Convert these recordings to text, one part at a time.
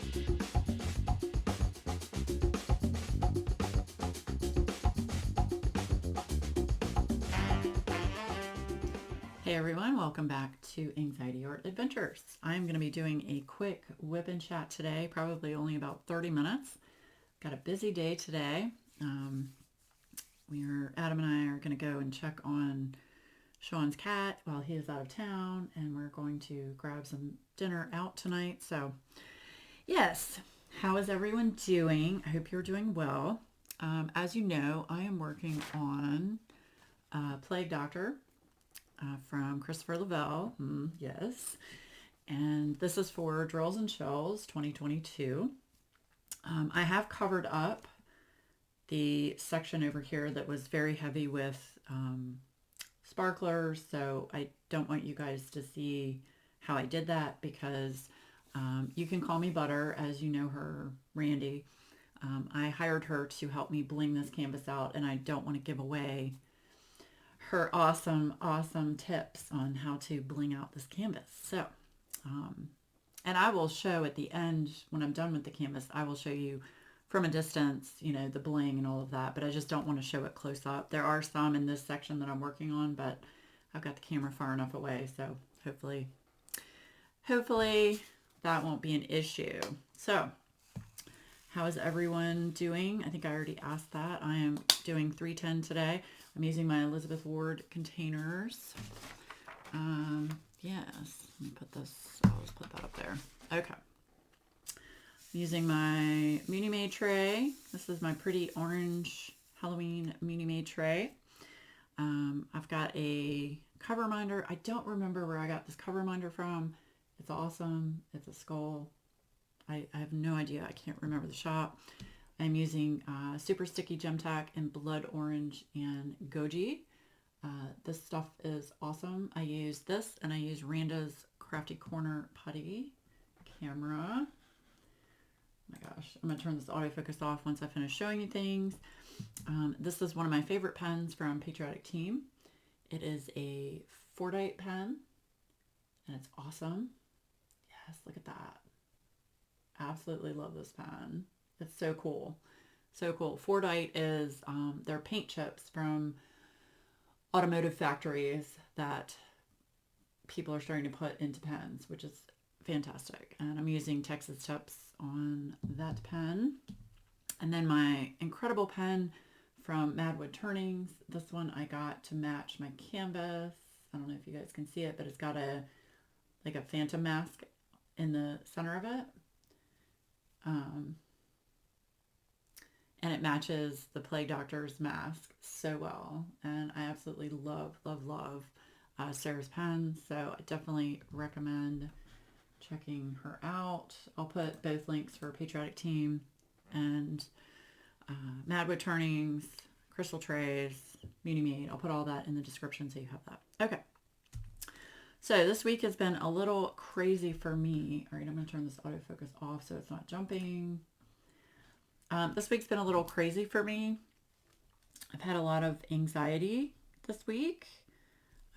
Hey everyone, welcome back to Anxiety Art Adventures. I'm going to be doing a quick whip and chat today, probably only about 30 minutes. Got a busy day today. Adam and I are going to go and check on Sean's cat while he is out of town, and we're going to grab some dinner out tonight. So yes, how is everyone doing? I hope you're doing well. As you know, I am working on Plague Doctor from Christopher Lavelle. Yes. And this is for Drills and Shells 2022. I have covered up the section over here that was very heavy with sparklers, so I don't want you guys to see how I did that, because you can call me Butter, as you know her, Randy. I hired her to help me bling this canvas out, and I don't want to give away her awesome tips on how to bling out this canvas. So, and I will show at the end, when I'm done with the canvas, I will show you from a distance, you know, the bling and all of that, but I just don't want to show it close up. There are some in this section that I'm working on, but I've got the camera far enough away, so hopefully that won't be an issue. So, how is everyone doing? I think I already asked that. I am doing 310 today. I'm using my Elizabeth Ward containers. Yes, let me put this, I'll just put that up there. Okay. I'm using my Muni Made tray. This is my pretty orange Halloween Muni Made tray. I've got a cover reminder. I don't remember where I got this cover reminder from. It's awesome. It's a skull. I have no idea. I can't remember the shop. I'm using Super Sticky Gem Tack in Blood Orange and Goji. This stuff is awesome. I use this, and I use Randa's Crafty Corner Putty camera. Oh my gosh, I'm going to turn this autofocus off once I finish showing you things. This is one of my favorite pens from Patriotic Team. It is a Fortnight Pen, and it's awesome. Yes, look at that. Absolutely love this pen. It's so cool. So cool. Fortnight is their paint chips from automotive factories that people are starting to put into pens, which is fantastic. And I'm using Texas Tips on that pen. And then my incredible pen from Madwood Turnings. This one I got to match my canvas. I don't know if you guys can see it, but it's got a phantom mask in the center of it. And it matches the Plague Doctor's mask so well. And I absolutely love Sarah's pen. So I definitely recommend checking her out. I'll put both links for Patriotic Team and Madwood Turnings, Crystal Trays, Muni Made. I'll put all that in the description so you have that. Okay. So this week has been a little crazy for me. All right, I'm going to turn this autofocus off so it's not jumping. This week's been a little crazy for me. I've had a lot of anxiety this week.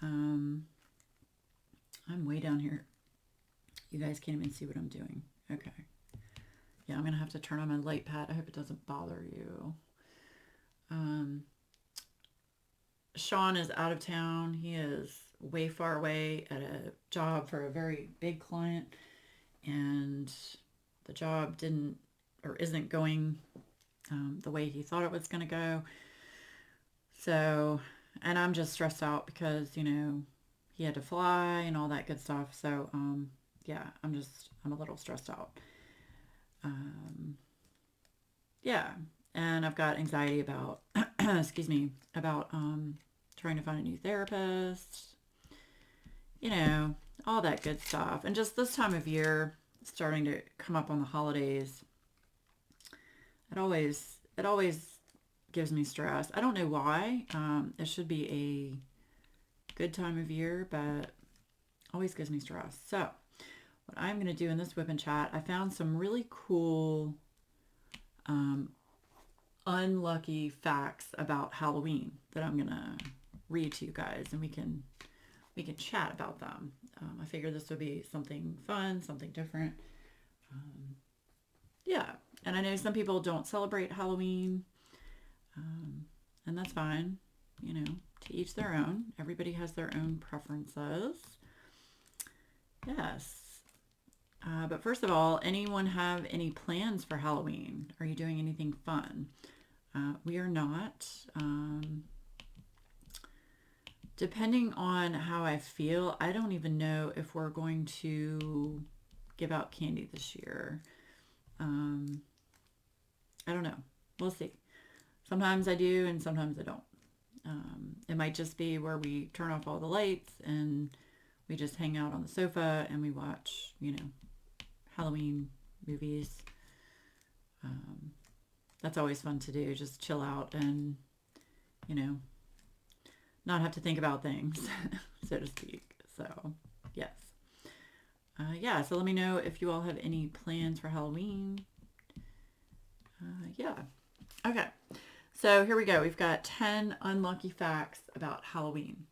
I'm way down here. You guys can't even see what I'm doing. Okay. Yeah, I'm going to have to turn on my light pad. I hope it doesn't bother you. Sean is out of town. He is way far away at a job for a very big client, and the job isn't going the way he thought it was going to go. So, and I'm just stressed out because, you know, he had to fly and all that good stuff. So, yeah, I'm a little stressed out. Yeah, and I've got anxiety about, excuse me, about trying to find a new therapist, you know, all that good stuff. And just this time of year, starting to come up on the holidays, it always gives me stress. I don't know why. It should be a good time of year, but always gives me stress. So what I'm going to do in this whip and chat, I found some really cool unlucky facts about Halloween that I'm going to read to you guys, and we can chat about them. I figured this would be something fun, something different. Yeah. And I know some people don't celebrate Halloween, and that's fine. You know, to each their own. Everybody has their own preferences. Yes. But first of all, anyone have any plans for Halloween? Are you doing anything fun? We are not. Depending on how I feel, I don't even know if we're going to give out candy this year. I don't know. We'll see. Sometimes I do and sometimes I don't. It might just be where we turn off all the lights and we just hang out on the sofa and we watch, Halloween movies. That's always fun to do. Just chill out and, not have to think about things, so to speak. So, yes. Yeah, so let me know if you all have any plans for Halloween. Yeah. Okay. So here we go. We've got 10 unlucky facts about Halloween.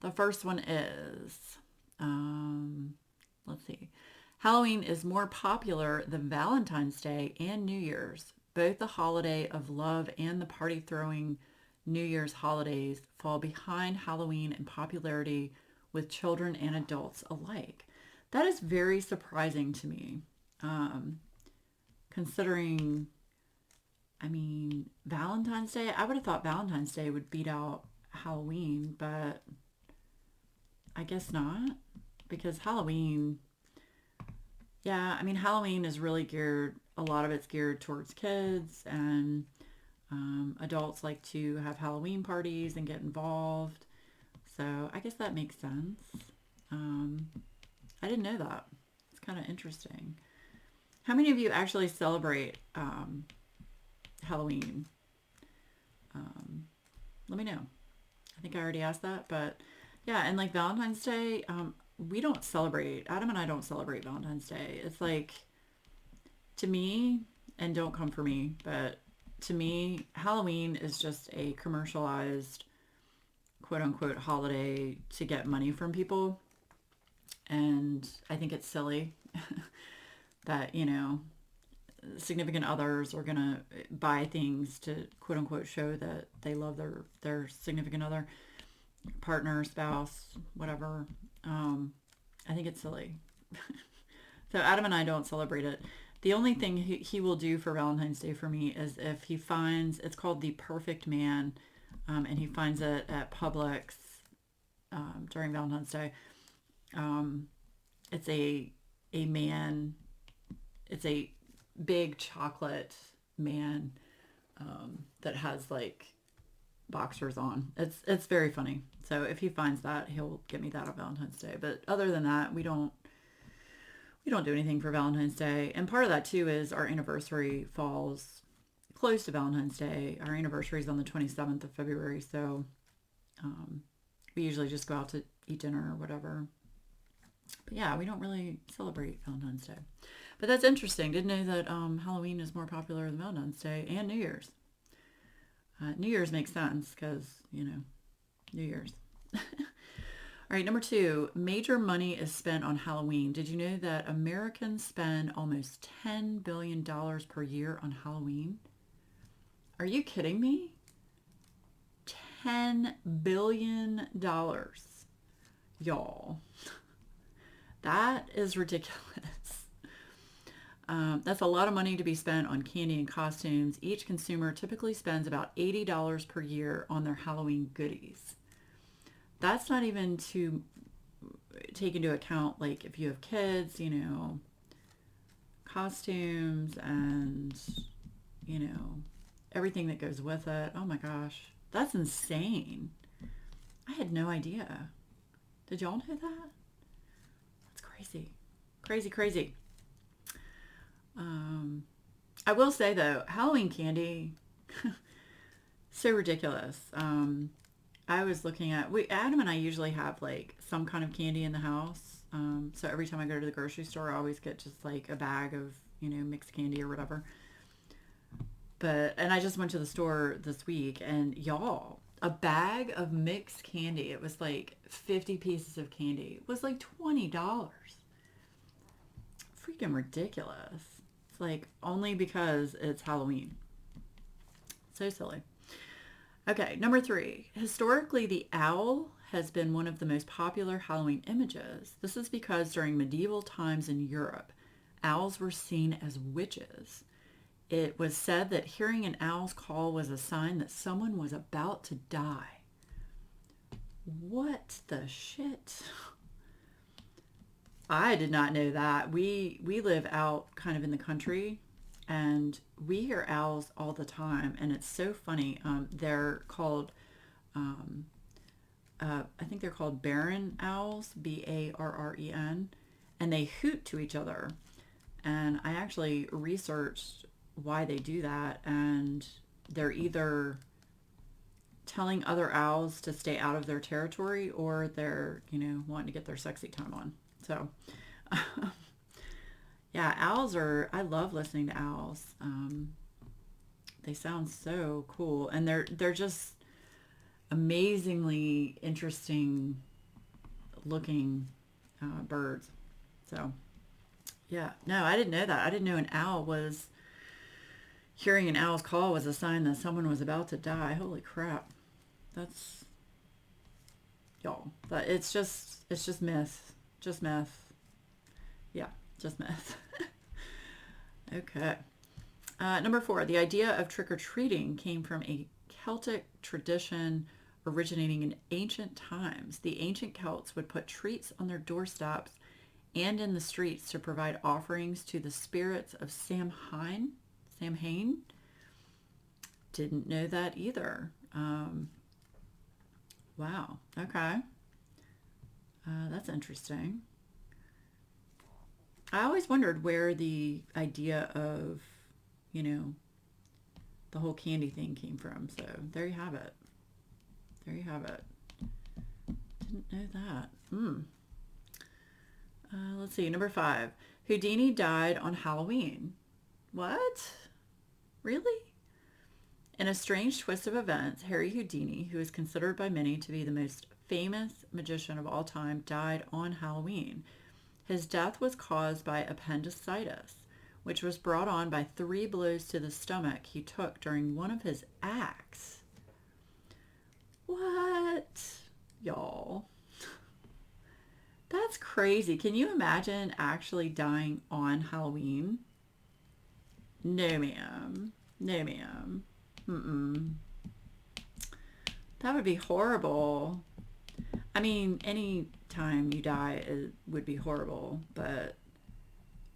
The first one is, let's see. Halloween is more popular than Valentine's Day and New Year's. Both the holiday of love and the party-throwing New Year's holidays fall behind Halloween in popularity with children and adults alike. That is very surprising to me, considering, Valentine's Day, I would have thought Valentine's Day would beat out Halloween, but I guess not, because Halloween, Halloween is really a lot of it's geared towards kids, and adults like to have Halloween parties and get involved. So I guess that makes sense. I didn't know that. It's kind of interesting. How many of you actually celebrate Halloween? Let me know. I think I already asked that, but yeah, and like Valentine's Day, we don't celebrate, Adam and I don't celebrate Valentine's Day. It's like, to me, and don't come for me, but to me, Halloween is just a commercialized, quote unquote, holiday to get money from people. And I think it's silly that, significant others are going to buy things to, quote unquote, show that they love their significant other, partner, spouse, whatever. I think it's silly. So Adam and I don't celebrate it. The only thing he will do for Valentine's Day for me is if he finds, it's called The Perfect Man, and he finds it at Publix during Valentine's Day. It's a man, it's a big chocolate man that has like boxers on. It's very funny. So if he finds that, he'll get me that on Valentine's Day. But other than that, we don't do anything for Valentine's Day. And part of that too is our anniversary falls close to Valentine's Day. Our anniversary is on the 27th of February. So we usually just go out to eat dinner or whatever. But yeah, we don't really celebrate Valentine's Day. But that's interesting. Didn't know that Halloween is more popular than Valentine's Day and New Year's. New Year's makes sense because, New Year's. All right, number 2, major money is spent on Halloween. Did you know that Americans spend almost $10 billion per year on Halloween? Are you kidding me? $10 billion, y'all. That is ridiculous. That's a lot of money to be spent on candy and costumes. Each consumer typically spends about $80 per year on their Halloween goodies. That's not even to take into account, like, if you have kids, costumes and, everything that goes with it. Oh my gosh. That's insane. I had no idea. Did y'all know that? That's crazy. Crazy, crazy. I will say, though, Halloween candy, so ridiculous. I was looking at, Adam and I usually have like some kind of candy in the house. So every time I go to the grocery store, I always get just like a bag of, mixed candy or whatever. And I just went to the store this week and y'all, a bag of mixed candy, it was like 50 pieces of candy. It was like $20. Freaking ridiculous. It's It's like only because it's Halloween. So silly. Okay, number 3. Historically, the owl has been one of the most popular Halloween images. This is because during medieval times in Europe, owls were seen as witches. It was said that hearing an owl's call was a sign that someone was about to die. What the shit? I did not know that. We live out kind of in the country, and we hear owls all the time, and it's so funny. They're called, I think they're called barren owls, Barren, and they hoot to each other. And I actually researched why they do that, and they're either telling other owls to stay out of their territory, or they're, wanting to get their sexy time on. So, yeah, I love listening to owls. They sound so cool, and they're just amazingly interesting looking birds. So, yeah, no, I didn't know that. I didn't know hearing an owl's call was a sign that someone was about to die. Holy crap. That's, y'all, but it's just myth. Just myth. Yeah, just myth. Okay. Number 4, the idea of trick-or-treating came from a Celtic tradition originating in ancient times. The ancient Celts would put treats on their doorsteps and in the streets to provide offerings to the spirits of Samhain. Didn't know that either. Wow. Okay. That's interesting. I always wondered where the idea of, the whole candy thing came from. So there you have it. There you have it. Didn't know that. Let's see. Number 5. Houdini died on Halloween. What? Really? In a strange twist of events, Harry Houdini, who is considered by many to be the most famous magician of all time, died on Halloween. His death was caused by appendicitis, which was brought on by 3 blows to the stomach he took during one of his acts. What? Y'all. That's crazy. Can you imagine actually dying on Halloween? No, ma'am. No, ma'am. Mm-mm. That would be horrible. I mean, any time you die, it would be horrible, but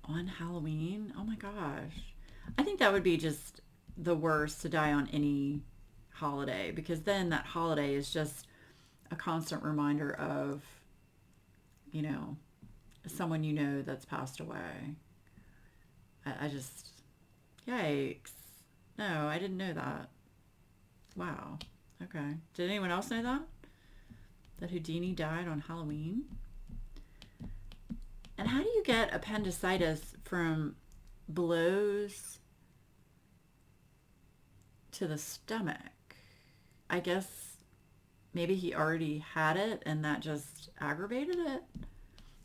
on Halloween, oh my gosh. I think that would be just the worst, to die on any holiday, because then that holiday is just a constant reminder of, someone that's passed away. I just, yikes. No, I didn't know that. Wow. Okay. Did anyone else know that? That Houdini died on Halloween? And how do you get appendicitis from blows to the stomach? I guess maybe he already had it and that just aggravated it.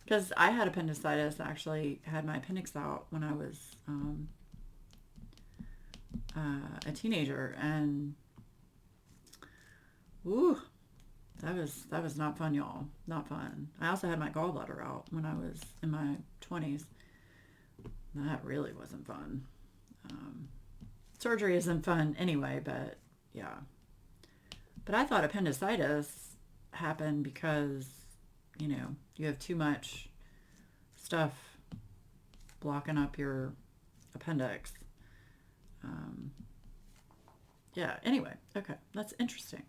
Because I had appendicitis, actually had my appendix out when I was a teenager, and woo, that was not fun, y'all. Not fun. I also had my gallbladder out when I was in my 20s. That really wasn't fun. Surgery isn't fun anyway, but yeah. But I thought appendicitis happened because, you have too much stuff blocking up your appendix. Yeah, anyway, okay, that's interesting.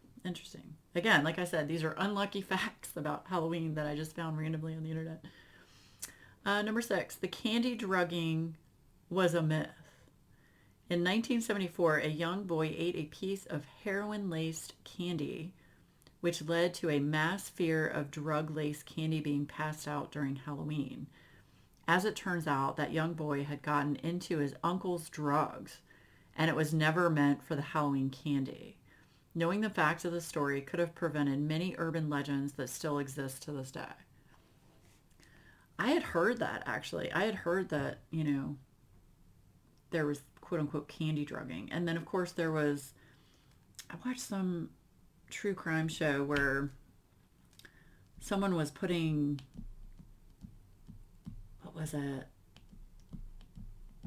Again, like I said, these are unlucky facts about Halloween that I just found randomly on the internet. Number 6, the candy drugging was a myth. In 1974, a young boy ate a piece of heroin-laced candy, which led to a mass fear of drug-laced candy being passed out during Halloween. As it turns out, that young boy had gotten into his uncle's drugs, and it was never meant for the Halloween candy. Knowing the facts of the story could have prevented many urban legends that still exist to this day. I had heard that, actually. I had heard that, there was quote unquote candy drugging. And then of course I watched some true crime show where someone was putting, what was it?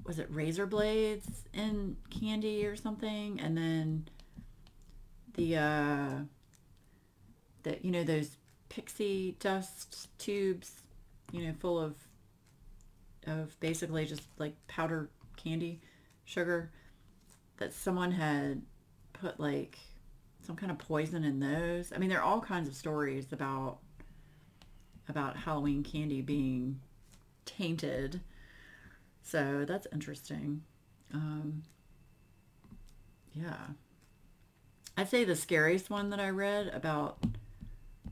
Was it razor blades in candy or something? And then those pixie dust tubes, full of basically just like powder candy, sugar, that someone had put like some kind of poison in those. I mean, there are all kinds of stories about Halloween candy being tainted. So that's interesting. Yeah. I'd say the scariest one that I read about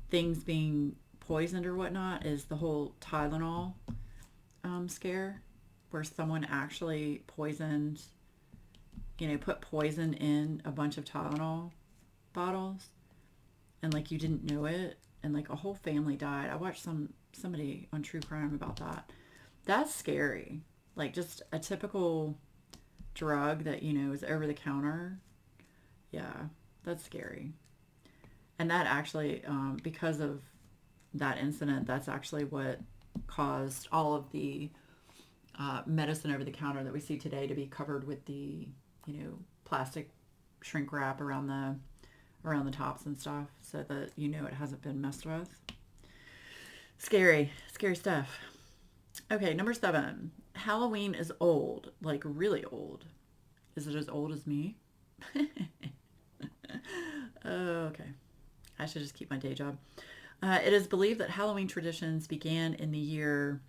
things being poisoned or whatnot is the whole Tylenol scare, where someone actually poisoned, put poison in a bunch of Tylenol bottles, and like you didn't know it, and like a whole family died. I watched somebody on True Crime about that. That's scary. Like just a typical drug that is over the counter. Yeah, that's scary. And that actually, because of that incident, that's actually what caused all of the medicine over the counter that we see today to be covered with the plastic shrink wrap around the tops and stuff, so that it hasn't been messed with. Scary stuff. Okay, number 7. Halloween is old, like really old. Is it as old as me? Okay. I should just keep my day job. It is believed that Halloween traditions began in the year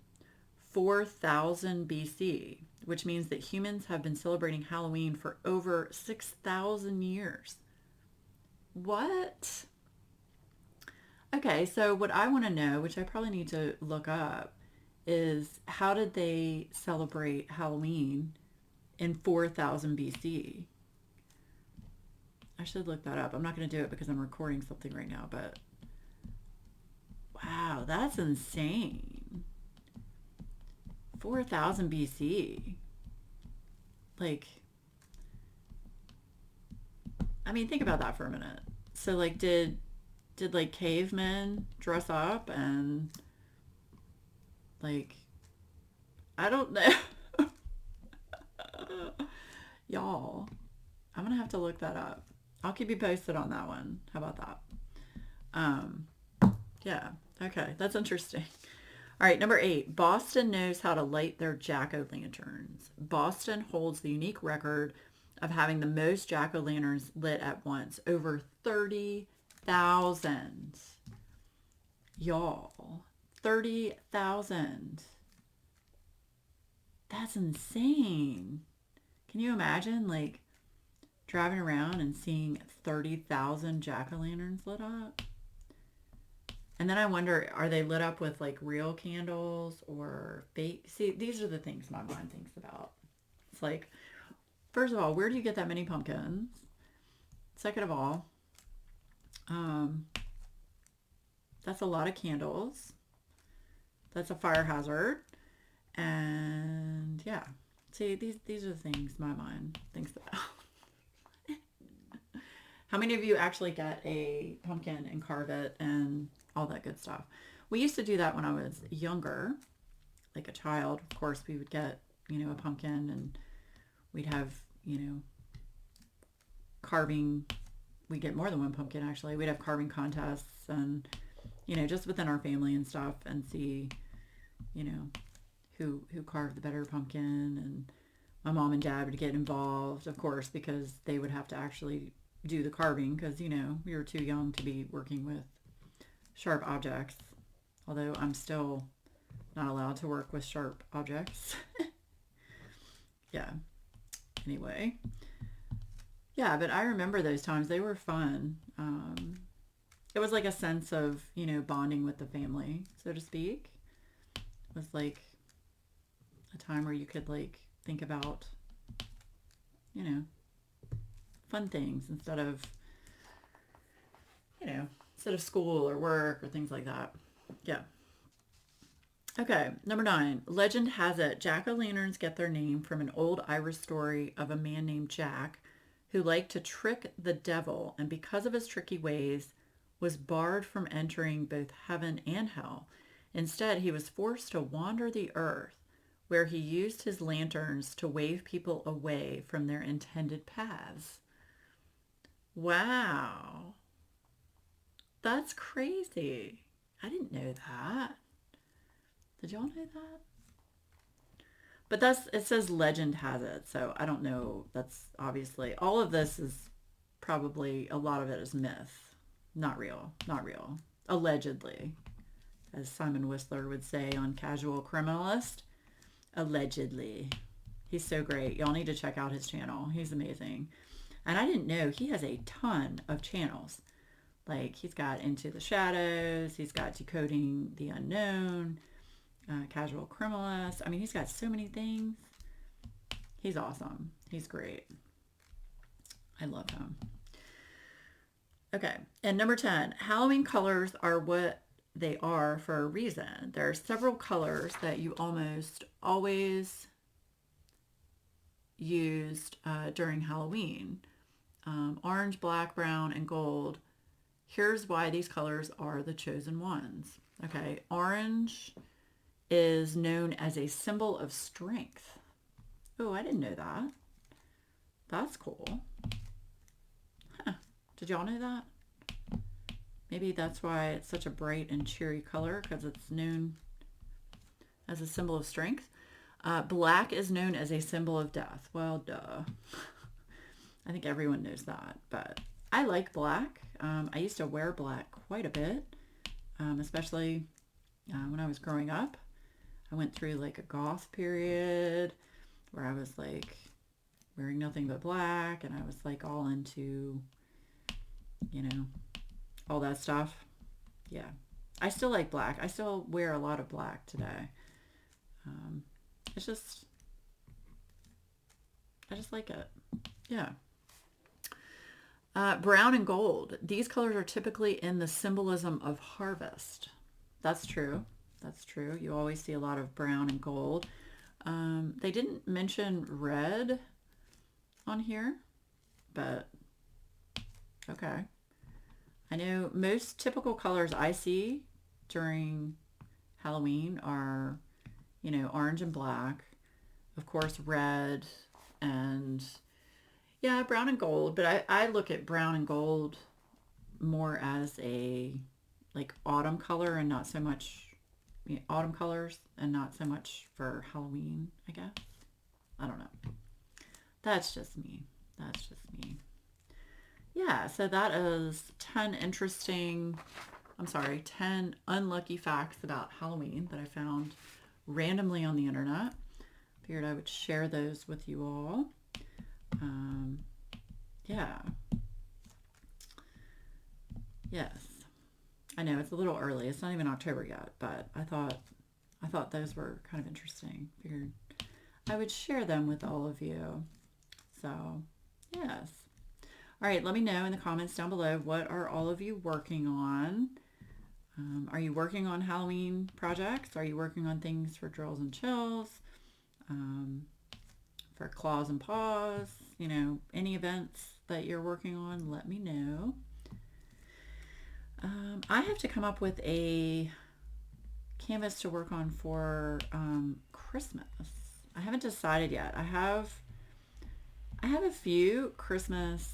4000 BC, which means that humans have been celebrating Halloween for over 6,000 years. What? Okay, so what I want to know, which I probably need to look up, is how did they celebrate Halloween in 4000 BC? I should look that up. I'm not going to do it because I'm recording something right now, but wow, that's insane. 4000 BC. Like, I mean, think about that for a minute. So like did like cavemen dress up and like, I don't know. Y'all, I'm gonna have to look that up. I'll keep you posted on that one. How about that? Yeah. Okay. That's interesting. All right. Number 8. Boston knows how to light their jack-o'-lanterns. Boston holds the unique record of having the most jack-o'-lanterns lit at once. Over 30,000. Y'all. 30,000. That's insane. Can you imagine, like, driving around and seeing 30,000 jack-o'-lanterns lit up? And then I wonder, are they lit up with like real candles or fake? See, these are the things my mind thinks about. It's like, first of all, where do you get that many pumpkins? Second of all, that's a lot of candles. That's a fire hazard. And yeah, see, these are the things my mind thinks about. How many of you actually get a pumpkin and carve it and all that good stuff? We used to do that when I was younger, like a child. Of course, we would get, a pumpkin, and we'd have, carving. We'd get more than one pumpkin, actually. We'd have carving contests and, just within our family and stuff, and see, who carved the better pumpkin. And my mom and dad would get involved, of course, because they would have to actually do the carving, because we were too young to be working with sharp objects, although I'm still not allowed to work with sharp objects. Yeah, anyway, yeah, but I remember those times. They were fun. It was like a sense of bonding with the family, so to speak. It was like a time where you could like think about fun things instead of school or work or things like that. Yeah. Okay, number 9. Legend has it jack-o'-lanterns get their name from an old Irish story of a man named Jack who liked to trick the devil and because of his tricky ways was barred from entering both heaven and hell. Instead, he was forced to wander the earth where he used his lanterns to wave people away from their intended paths. Wow, that's crazy. I didn't know that. Did y'all know that? But that's it says legend has it, so I don't know. That's obviously all of this is probably a lot of it is myth. Not real. Not real. Allegedly, as Simon Whistler would say on Casual Criminalist. Allegedly. He's so great. Y'all need to check out his channel. He's amazing. And I didn't know he has a ton of channels. Like he's got Into the Shadows, he's got Decoding the Unknown, Casual Criminalist. I mean, he's got so many things. He's awesome. He's great. I love him. Okay, and number 10, Halloween colors are what they are for a reason. There are several colors that you almost always used during Halloween. Orange, black, brown, and gold. Here's why these colors are the chosen ones. Okay, orange is known as a symbol of strength. Oh, I didn't know that. That's cool. Huh. Did y'all know that? Maybe that's why it's such a bright and cheery color, because it's known as a symbol of strength. Black is known as a symbol of death. Well, duh. I think everyone knows that, but I like black. I used to wear black quite a bit, especially when I was growing up. I went through like a goth period where I was like wearing nothing but black, and I was like all into, you know, all that stuff. Yeah. I still like black. I still wear a lot of black today. It's just, I just like it. Yeah. Brown and gold. These colors are typically in the symbolism of harvest. That's true. That's true. You always see a lot of brown and gold. They didn't mention red on here, but okay. I know most typical colors I see during Halloween are, you know, orange and black, of course, red, and yeah, brown and gold. But I look at brown and gold more as a like autumn color and not so much autumn colors and not so much for Halloween, I guess. I don't know. That's just me. That's just me. Yeah, so that is 10 10 unlucky facts about Halloween that I found randomly on the internet. Figured I would share those with you all. Yeah. Yes. I know it's a little early. It's not even October yet, but I thought those were kind of interesting. Figured I would share them with all of you. So, yes. All right, let me know in the comments down below, what are all of you working on? Are you working on Halloween projects? Are you working on things for Drills and Chills? For Claws and Paws? You know, any events that you're working on, let me know. I have to come up with a canvas to work on for Christmas. I haven't decided yet. I have a few Christmas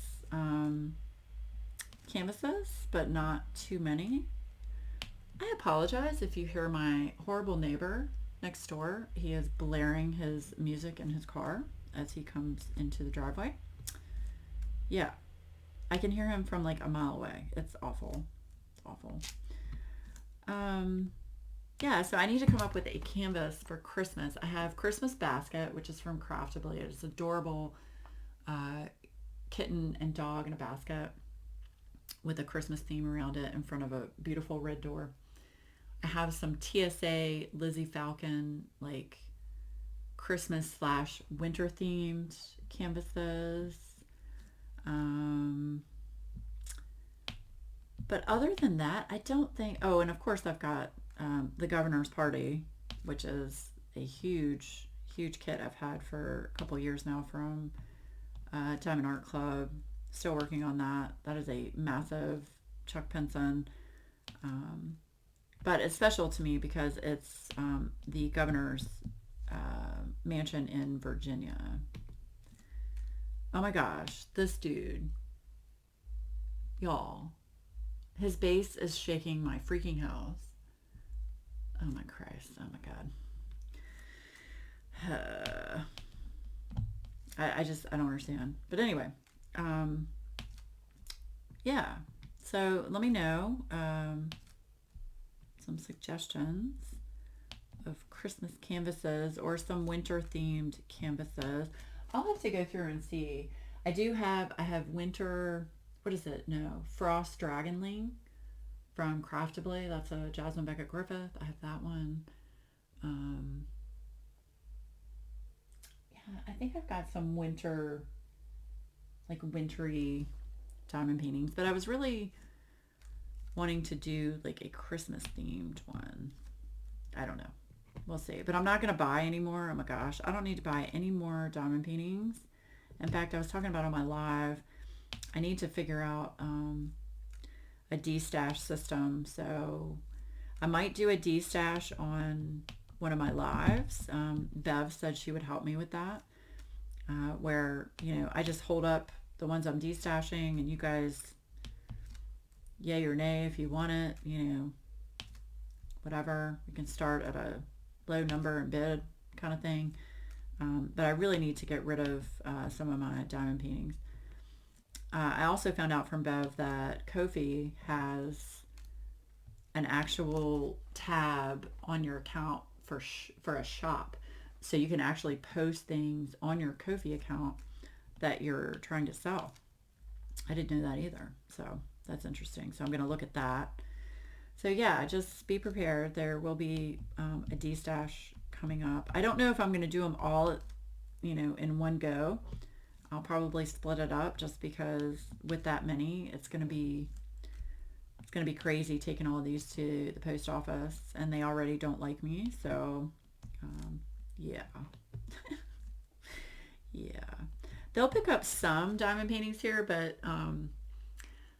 canvases, but not too many. I apologize if you hear my horrible neighbor next door. He is blaring his music in his car as he comes into the driveway. Yeah, I can hear him from like a mile away. It's awful. It's awful. Yeah, so I need to come up with a canvas for Christmas. I have Christmas Basket, which is from Craftably. It's adorable kitten and dog in a basket with a Christmas theme around it in front of a beautiful red door. I have some TSA Lizzie Falcon like Christmas / winter themed canvases. But other than that, I don't think. Oh, and of course I've got the Governor's Party which is a huge, huge kit I've had for a couple years now from Diamond Art Club. Still working on that. That is a massive Chuck Pinson. But it's special to me because it's the governor's mansion in Virginia. Oh my gosh, this dude. Y'all. His base is shaking my freaking house. Oh my Christ. Oh my God. I don't understand. But anyway, yeah. So let me know some suggestions of Christmas canvases or some winter themed canvases. I'll have to go through and see. I have winter, what is it? No, Frost Dragonling from Craftably. That's a Jasmine Beckett Griffith. I have that one. Yeah, I think I've got some winter, like wintry diamond paintings, but I was really wanting to do like a Christmas themed one. I don't know. We'll see. But I'm not going to buy anymore. Oh my gosh. I don't need to buy any more diamond paintings. In fact, I was talking about on my live, I need to figure out a D-stash system. So I might do a D-stash on one of my lives. Bev said she would help me with that. Where, I just hold up the ones I'm D-stashing and you guys yay or nay if you want it, whatever. You can start at a low number and bid kind of thing. But I really need to get rid of some of my diamond paintings. I also found out from Bev that Ko-fi has an actual tab on your account for a shop. So you can actually post things on your Ko-fi account that you're trying to sell. I didn't know that either. So that's interesting. So I'm going to look at that. So yeah, just be prepared. There will be a D-stash coming up. I don't know if I'm going to do them all, in one go. I'll probably split it up just because with that many, it's going to be crazy taking all of these to the post office, and they already don't like me. So yeah. Yeah. They'll pick up some diamond paintings here, but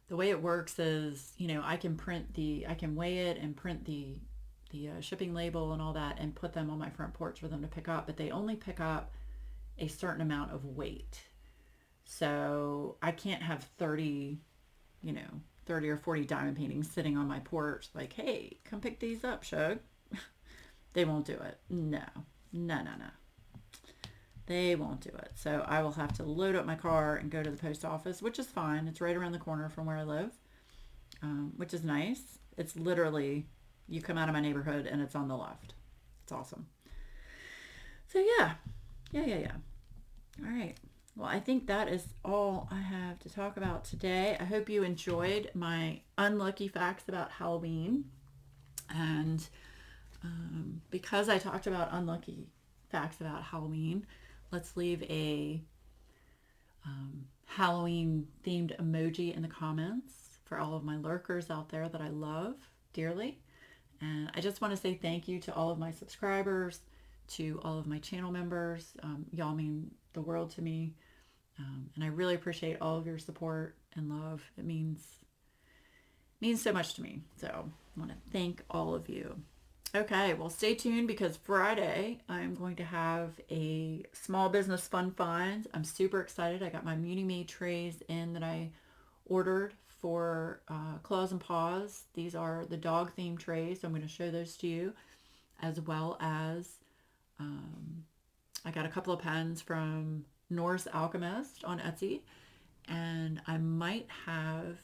the way it works is, I can weigh it and print the shipping label and all that and put them on my front porch for them to pick up, but they only pick up a certain amount of weight. So I can't have 30 or 40 diamond paintings sitting on my porch like, hey, come pick these up, Shug. They won't do it. No. They won't do it. So I will have to load up my car and go to the post office, which is fine. It's right around the corner from where I live, which is nice. It's literally, you come out of my neighborhood and it's on the left. It's awesome. So yeah. All right. Well, I think that is all I have to talk about today. I hope you enjoyed my unlucky facts about Halloween. And because I talked about unlucky facts about Halloween, let's leave a Halloween themed emoji in the comments for all of my lurkers out there that I love dearly. And I just want to say thank you to all of my subscribers, to all of my channel members. Y'all mean the world to me. And I really appreciate all of your support and love. It means so much to me. So I want to thank all of you. Okay, well, stay tuned because Friday I'm going to have a small business fun find. I'm super excited. I got my Muni Made trays in that I ordered for Claws and Paws. These are the dog themed trays. So I'm going to show those to you, as well as I got a couple of pens from Norse Alchemist on Etsy, and I might have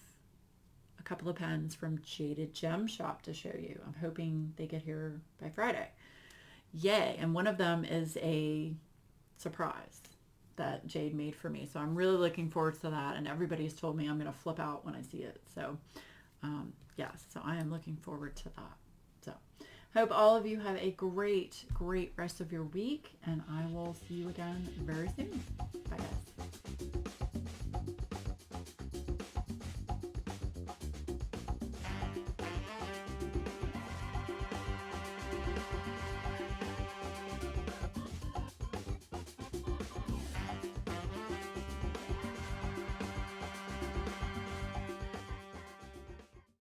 a couple of pens from Jaded Gem Shop to show you. I'm hoping they get here by Friday. Yay. And one of them is a surprise that Jade made for me. So I'm really looking forward to that. And everybody's told me I'm going to flip out when I see it. So yes, so I am looking forward to that. So hope all of you have a great rest of your week. And I will see you again very soon. Bye guys.